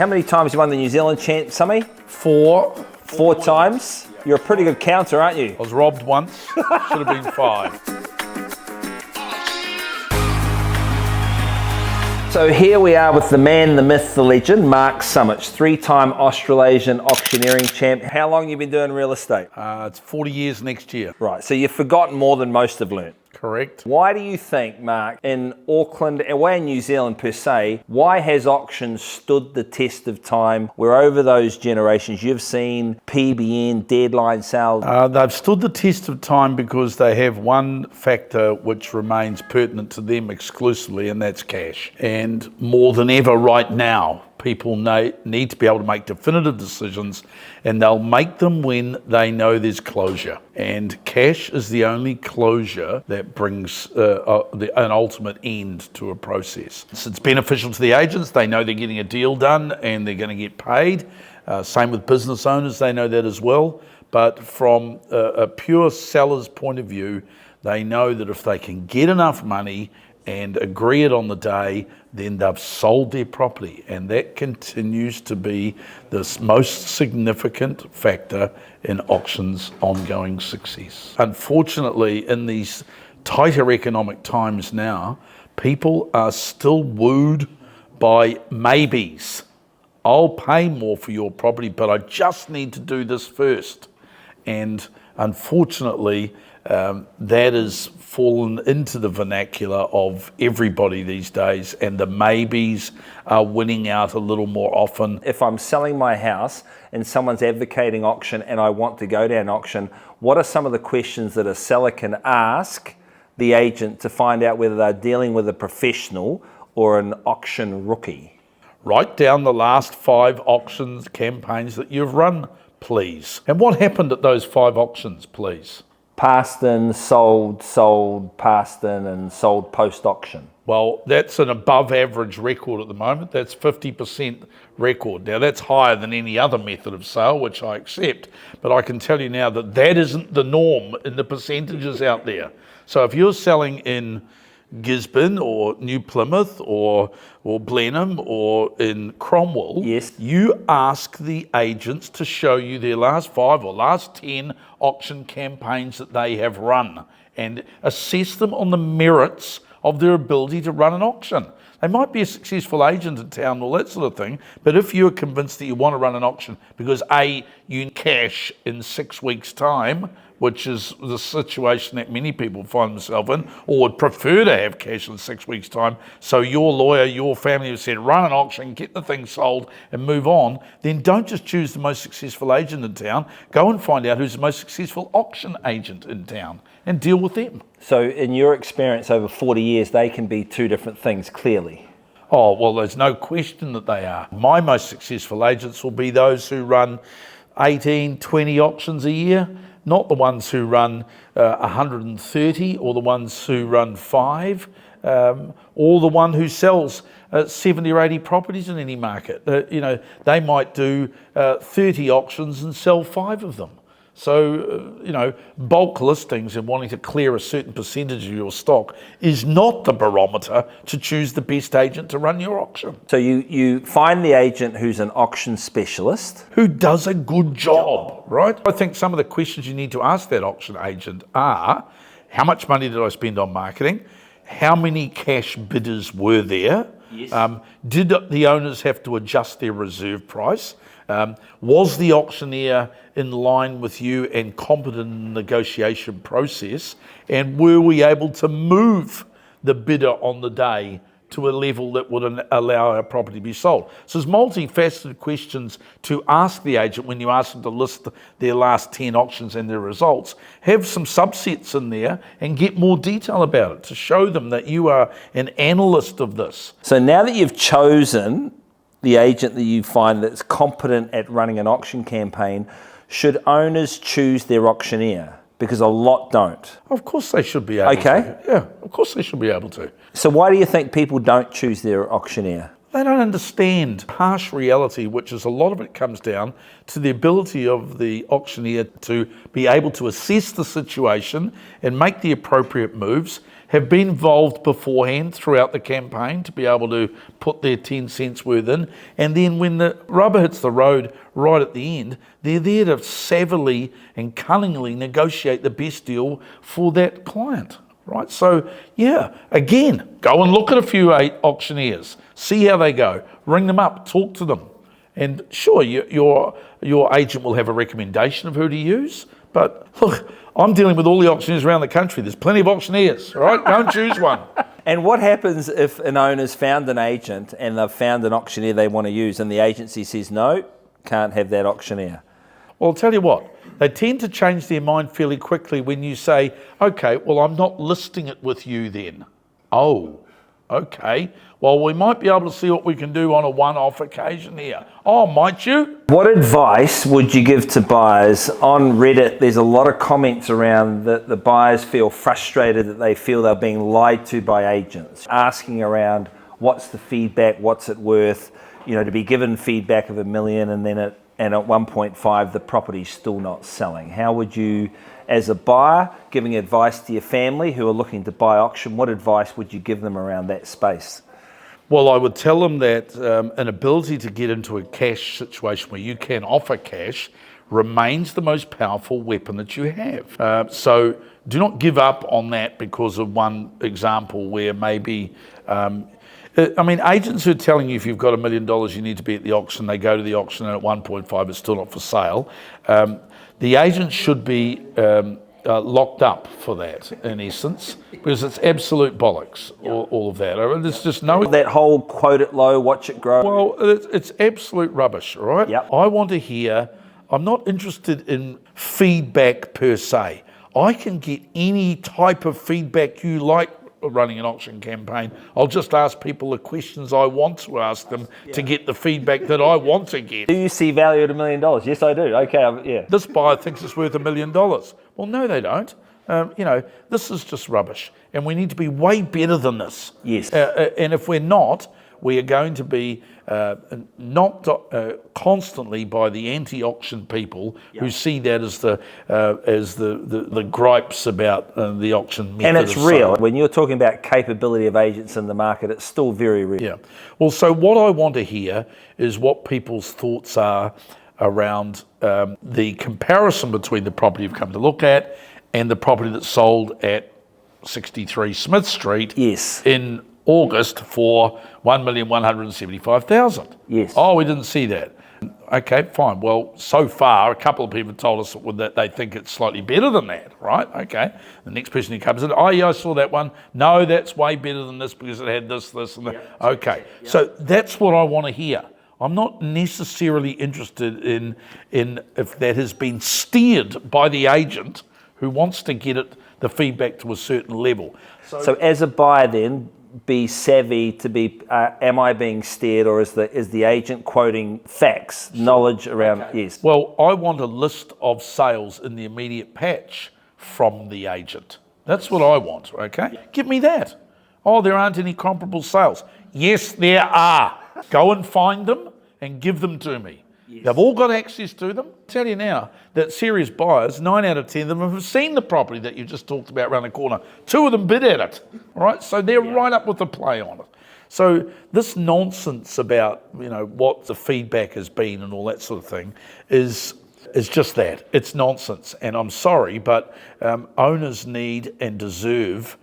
How many times have you won the New Zealand champ, Summy? Four times? You're a pretty good counter, aren't you? I was robbed once. Should have been 5. So here we are with the man, the myth, the legend, Mark Sumich, 3-time Australasian auctioneering champ. How long have you been doing real estate? It's 40 years next year. Right, so you've forgotten more than most have learnt. Correct. Why do you think, Mark, in Auckland, away in New Zealand per se, why has auctions stood the test of time where over those generations you've seen PBN, deadline sales? They've stood the test of time because they have one factor which remains pertinent to them exclusively, and that's cash. And more than ever right now, people need to be able to make definitive decisions, and they'll make them when they know there's closure. And cash is the only closure that brings an ultimate end to a process. So it's beneficial to the agents. They know they're getting a deal done and they're going to get paid. Same with business owners, they know that as well. But from a pure seller's point of view, they know that if they can get enough money and agree it on the day, then they've sold their property. And that continues to be the most significant factor in auctions' ongoing success. Unfortunately, in these tighter economic times now, people are still wooed by maybes. I'll pay more for your property, but I just need to do this first. And unfortunately, that has fallen into the vernacular of everybody these days, and the maybes are winning out a little more often. If I'm selling my house and someone's advocating auction and I want to go down auction, what are some of the questions that a seller can ask the agent to find out whether they're dealing with a professional or an auction rookie? Write down the last 5 auctions campaigns that you've run, please. And what happened at those 5 auctions, please? Passed in, sold, passed in, and sold post-auction. Well, that's an above average record at the moment. That's 50% record. Now, that's higher than any other method of sale, which I accept, but I can tell you now that that isn't the norm in the percentages out there. So if you're selling in Gisborne or New Plymouth or Blenheim or in Cromwell, yes, you ask the agents to show you their last 5 or last 10 auction campaigns that they have run and assess them on the merits of their ability to run an auction. They might be a successful agent in town and all that sort of thing, but if you're convinced that you want to run an auction because A, you need cash in 6 weeks' time, which is the situation that many people find themselves in, or would prefer to have cash in 6 weeks' time, so your lawyer, your family have said, run an auction, get the thing sold, and move on, then don't just choose the most successful agent in town. Go and find out who's the most successful auction agent in town and deal with them. So in your experience over 40 years, they can be 2 different things, clearly. Oh, well, there's no question that they are. My most successful agents will be those who run 18, 20 auctions a year, not the ones who run 130 or the ones who run 5 or the one who sells 70 or 80 properties in any market. They might do 30 auctions and sell 5 of them. So, bulk listings and wanting to clear a certain percentage of your stock is not the barometer to choose the best agent to run your auction. So you find the agent who's an auction specialist. Who does a good job, right? I think some of the questions you need to ask that auction agent are, how much money did I spend on marketing? How many cash bidders were there? Yes. Did the owners have to adjust their reserve price? Was the auctioneer in line with you and competent in the negotiation process? And were we able to move the bidder on the day to a level that would allow our property to be sold? So there's multifaceted questions to ask the agent when you ask them to list their last 10 auctions and their results. Have some subsets in there and get more detail about it to show them that you are an analyst of this. So now that you've chosen the agent that you find that's competent at running an auction campaign, should owners choose their auctioneer? Because a lot don't. Of course they should be able to. Yeah, of course they should be able to. So why do you think people don't choose their auctioneer? They don't understand harsh reality, which is a lot of it comes down to the ability of the auctioneer to be able to assess the situation and make the appropriate moves, have been involved beforehand throughout the campaign to be able to put their 10 cents worth in. And then when the rubber hits the road right at the end, they're there to savvily and cunningly negotiate the best deal for that client, right? So yeah, again, go and look at a few auctioneers, see how they go, ring them up, talk to them. And sure, your agent will have a recommendation of who to use, but look, I'm dealing with all the auctioneers around the country. There's plenty of auctioneers, all right? Go and choose one. And what happens if an owner's found an agent and they've found an auctioneer they want to use and the agency says, no, can't have that auctioneer? Well, I'll tell you what, they tend to change their mind fairly quickly when you say, okay, well, I'm not listing it with you then. Oh, okay. Well, we might be able to see what we can do on a one-off occasion here. Oh, might you? What advice would you give to buyers? On Reddit, there's a lot of comments around that the buyers feel frustrated, that they feel they're being lied to by agents. Asking around, what's the feedback, what's it worth? You know, to be given feedback of $1 million and then at 1.5, the property's still not selling. How would you, as a buyer, giving advice to your family who are looking to buy auction, what advice would you give them around that space? Well, I would tell them that an ability to get into a cash situation where you can offer cash remains the most powerful weapon that you have. So do not give up on that because of one example where maybe, agents who are telling you if you've got $1 million you need to be at the auction, they go to the auction and at 1.5 it's still not for sale. The agent should be locked up for that, in essence, because it's absolute bollocks, all of that. There's just no... That whole quote it low, watch it grow. Well, it's absolute rubbish, all right? Yep. I want to hear, I'm not interested in feedback per se. I can get any type of feedback you like running an auction campaign. I'll just ask people the questions I want to ask them to get the feedback that I want to get. Do you see value at $1 million? Yes, I do. Okay, yeah. This buyer thinks it's worth $1 million. Well, no, they don't. This is just rubbish. And we need to be way better than this. Yes. And if we're not, we are going to be knocked constantly by the anti-auction people who see that as the gripes about the auction method. And it's real. When you're talking about capability of agents in the market, it's still very real. Yeah. Well, so what I want to hear is what people's thoughts are around the comparison between the property you've come to look at and the property that's sold at 63 Smith Street in August for $1,175,000. Yes. Oh, we didn't see that. Okay, fine. Well, so far, a couple of people told us that they think it's slightly better than that, right? Okay. The next person who comes in, oh, yeah, I saw that one. No, that's way better than this because it had this, and that. Okay. So that's what I want to hear. I'm not necessarily interested in if that has been steered by the agent who wants to get the feedback to a certain level. So as a buyer then, be savvy to be, am I being steered or is the agent quoting facts, knowledge around, yes. Well, I want a list of sales in the immediate patch from the agent. That's what I want, okay? Give me that. Oh, there aren't any comparable sales. Yes, there are. Go and find them and give them to me. They've all got access to them. I tell you now that serious buyers, 9 out of 10 of them have seen the property that you just talked about around the corner. 2 of them bid at it, all right? So they're right up with the play on it. So this nonsense about, what the feedback has been and all that sort of thing is just that. It's nonsense. And I'm sorry, but owners need and deserve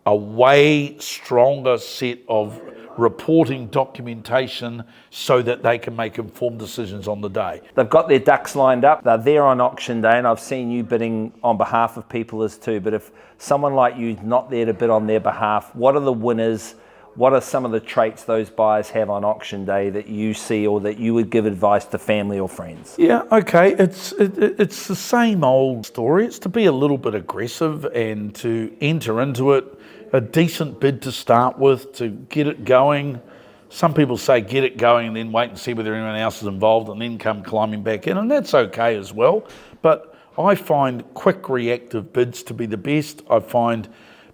a way stronger set of reporting documentation so that they can make informed decisions on the day. They've got their ducks lined up. They're there on auction day, and I've seen you bidding on behalf of people as too. But if someone like you's not there to bid on their behalf, what are the winners? What are some of the traits those buyers have on auction day that you see or that you would give advice to family or friends? Yeah, okay. It's the same old story. It's to be a little bit aggressive and to enter into it. A decent bid to start with, to get it going. Some people say get it going and then wait and see whether anyone else is involved and then come climbing back in, and that's okay as well. But I find quick reactive bids to be the best. I find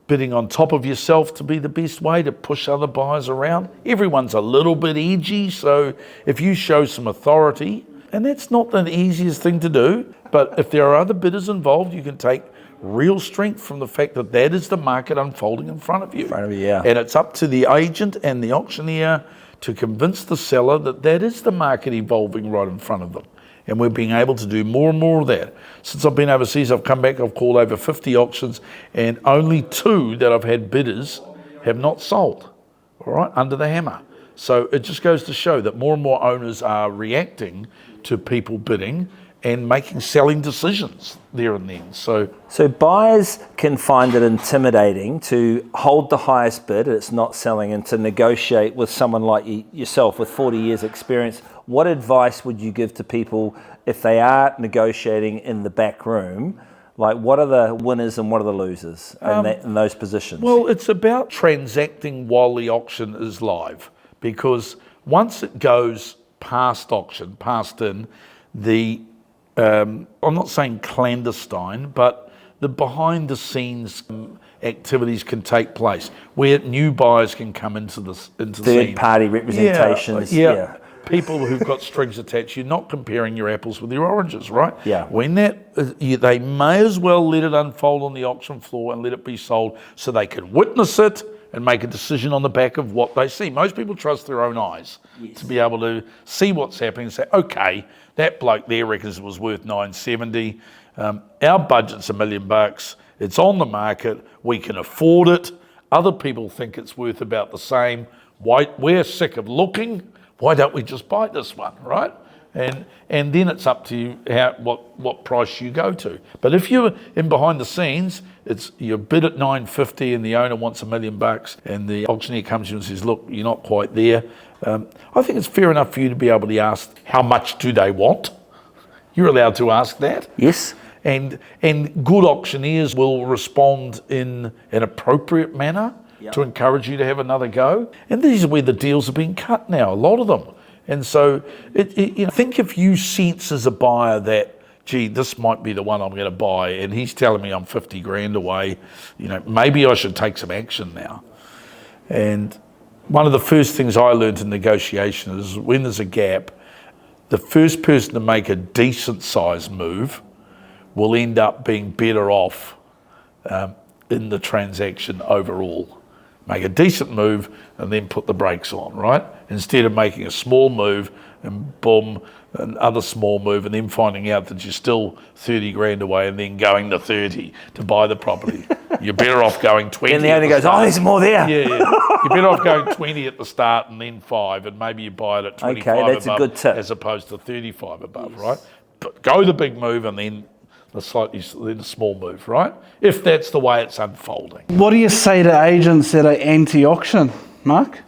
bidding on top of yourself to be the best way to push other buyers around. Everyone's a little bit edgy, so if you show some authority, and that's not the easiest thing to do, but if there are other bidders involved, you can take real strength from the fact that that is the market unfolding in front of you. Yeah. And it's up to the agent and the auctioneer to convince the seller that that is the market evolving right in front of them. And we're being able to do more and more of that. Since I've been overseas, I've come back, I've called over 50 auctions, and only 2 that I've had bidders have not sold, all right, under the hammer. So it just goes to show that more and more owners are reacting to people bidding and making selling decisions there and then. So buyers can find it intimidating to hold the highest bid, it's not selling, and to negotiate with someone like yourself with 40 years experience. What advice would you give to people if they are negotiating in the back room? Like, what are the winners and what are the losers in those positions? Well, it's about transacting while the auction is live, because once it goes past auction, past in, I'm not saying clandestine, but the behind the scenes activities can take place where new buyers can come into the scene. Third party representations. Yeah. People who've got strings attached. You're not comparing your apples with your oranges, right? Yeah. When they may as well let it unfold on the auction floor and let it be sold so they can witness it and make a decision on the back of what they see. Most people trust their own eyes to be able to see what's happening and say, okay, that bloke there reckons it was worth $970. Our budget's $1 million. It's on the market. We can afford it. Other people think it's worth about the same. We're sick of looking. Why don't we just buy this one, right? And then it's up to you what price you go to. But if you're in behind the scenes, you bid at $950 and the owner wants $1 million, and the auctioneer comes to you and says, look, you're not quite there. I think it's fair enough for you to be able to ask, how much do they want? You're allowed to ask that. Yes. And good auctioneers will respond in an appropriate manner to encourage you to have another go. And these are where the deals are being cut now, a lot of them. And so I think if you sense as a buyer that, gee, this might be the one I'm going to buy, and he's telling me I'm 50 grand away, maybe I should take some action now. And one of the first things I learned in negotiation is when there's a gap, the first person to make a decent size move will end up being better off in the transaction overall. Make a decent move and then put the brakes on, right? Instead of making a small move and boom, another small move, and then finding out that you're still 30 grand away and then going to 30 to buy the property. You're better off going 20. And the owner goes, oh, there's more there. Yeah. You're better off going 20 at the start and then 5, and maybe you buy it at 25 okay, that's above, a good tip. as opposed to 35 above, right? But go the big move and then the small move, right? If that's the way it's unfolding. What do you say to agents that are anti-auction, Mark?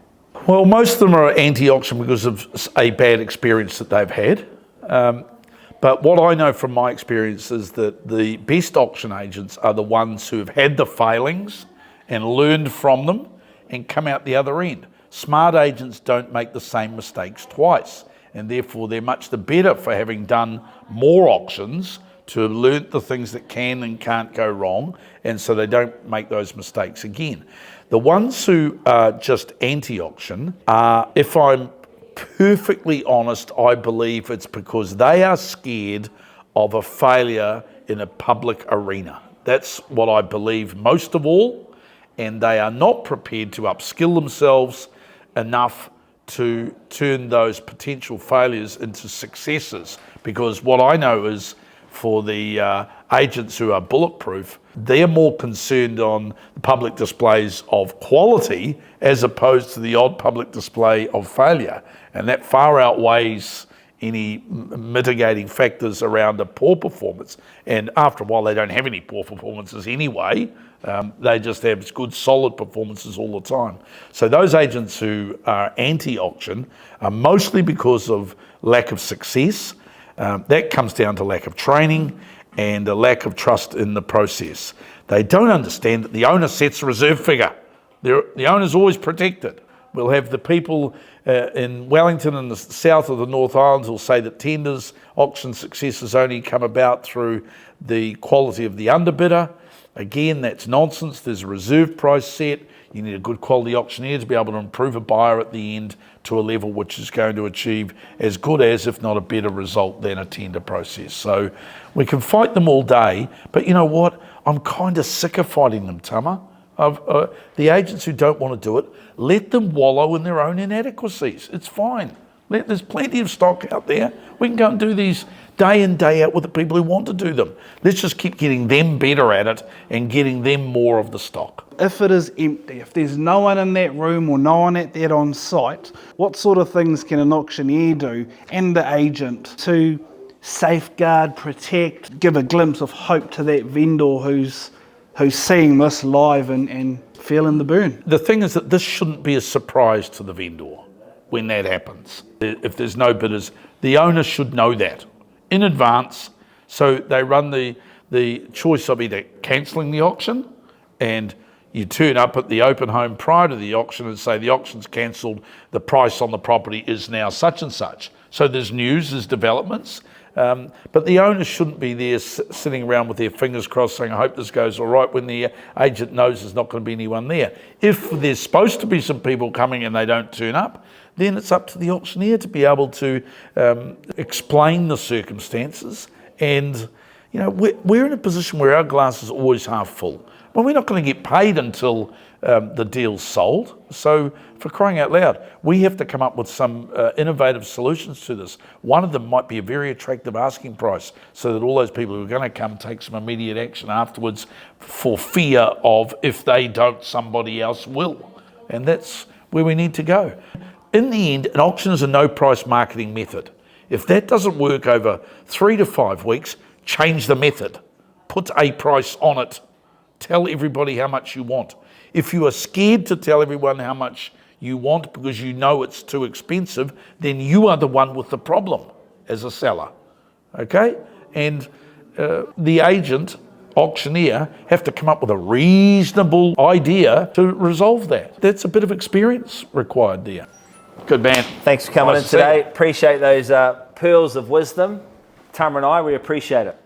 Well, most of them are anti-auction because of a bad experience that they've had. But what I know from my experience is that the best auction agents are the ones who have had the failings and learned from them and come out the other end. Smart agents don't make the same mistakes twice, and therefore they're much the better for having done more auctions to have learnt the things that can and can't go wrong, and so they don't make those mistakes again. The ones who are just anti-auction are, if I'm perfectly honest, I believe it's because they are scared of a failure in a public arena. That's what I believe most of all, and they are not prepared to upskill themselves enough to turn those potential failures into successes. Because what I know is, for the agents who are bulletproof, they're more concerned on the public displays of quality as opposed to the odd public display of failure. And that far outweighs any mitigating factors around a poor performance. And after a while, they don't have any poor performances anyway. They just have good, solid performances all the time. So those agents who are anti-auction are mostly because of lack of success. That comes down to lack of training and a lack of trust in the process. They don't understand that the owner sets a reserve figure. The owner's always protected. We'll have the people in Wellington and the south of the North Islands will say that tenders, auction successes only come about through the quality of the underbidder. Again, that's nonsense. There's a reserve price set. You need a good quality auctioneer to be able to improve a buyer at the end to a level which is going to achieve as good as, if not a better result than a tender process. So we can fight them all day, but you know what? I'm kind of sick of fighting them, Tama. The agents who don't want to do it, let them wallow in their own inadequacies. It's fine. There's plenty of stock out there. We can go and do these day in, day out with the people who want to do them. Let's just keep getting them better at it and getting them more of the stock. If it is empty, if there's no one in that room or no one at that on site, what sort of things can an auctioneer do and the agent to safeguard, protect, give a glimpse of hope to that vendor who's seeing this live and feeling the burn? The thing is that this shouldn't be a surprise to the vendor when that happens. If there's no bidders, the owner should know that in advance, so they run the choice of either cancelling the auction, and you turn up at the open home prior to the auction and say the auction's cancelled, the price on the property is now such and such. So there's news, there's developments, but the owners shouldn't be there sitting around with their fingers crossed saying, I hope this goes all right, when the agent knows there's not going to be anyone there. If there's supposed to be some people coming and they don't turn up, then it's up to the auctioneer to be able to explain the circumstances. And you know, we're in a position where our glass is always half full. Well, we're not going to get paid until the deal's sold. So for crying out loud, we have to come up with some innovative solutions to this. One of them might be a very attractive asking price, so that all those people who are going to come take some immediate action afterwards, for fear of if they don't, somebody else will. And that's where we need to go. In the end, an auction is a no-price marketing method. If that doesn't work over 3 to 5 weeks, change the method. Put a price on it. Tell everybody how much you want. If you are scared to tell everyone how much you want because you know it's too expensive, then you are the one with the problem as a seller, okay? And the agent, auctioneer, have to come up with a reasonable idea to resolve that. That's a bit of experience required there. Good man. Thanks for coming in today. Appreciate those pearls of wisdom. Tama and I, we appreciate it.